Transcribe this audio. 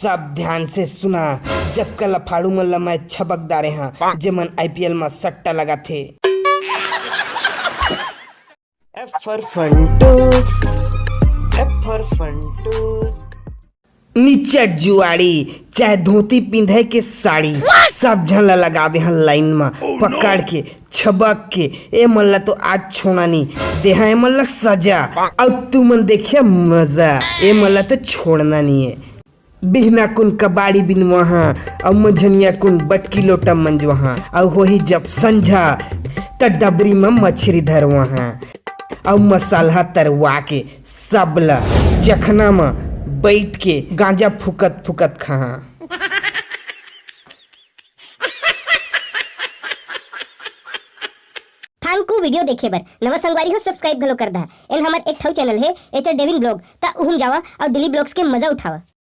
सब ध्यान से सुना। जब कल फाड़ू मल्ला मैच छबक डारे हाँ जेमन आईपीएल में सट्टा लगा थे। एफ फॉर फंटूस, एफ फॉर फंटूस। नीचे जुआड़ी चाहे धोती पिंधे के साड़ी सब झला लगा दे हन लाइन में पकड़ के छबक के। ए मल्ला तो आज छोड़ा नहीं दे है मल्ला सजा और तू मन देखिए मजा। ए मल्ला तो छोड़ना नहीं है। बिहना कुन कबाड़ी बिन वहाँ और मझनिया कुन बटकी लोटा मंज वहाँ और वही जब संझा त डबरी में मछली धर वहाँ और मसाला तरवा के सबला जखना में बैठ के गांजा फुकत फुकत खा। थांकू वीडियो देखे बर नवा संगवारी हो सब्सक्राइब घलो कर दा। एन हमर एक ठौ चैनल है एचर डेविन ब्लॉग ता उहुम जावा और डेली ब्लॉग्स के मजा उठावा।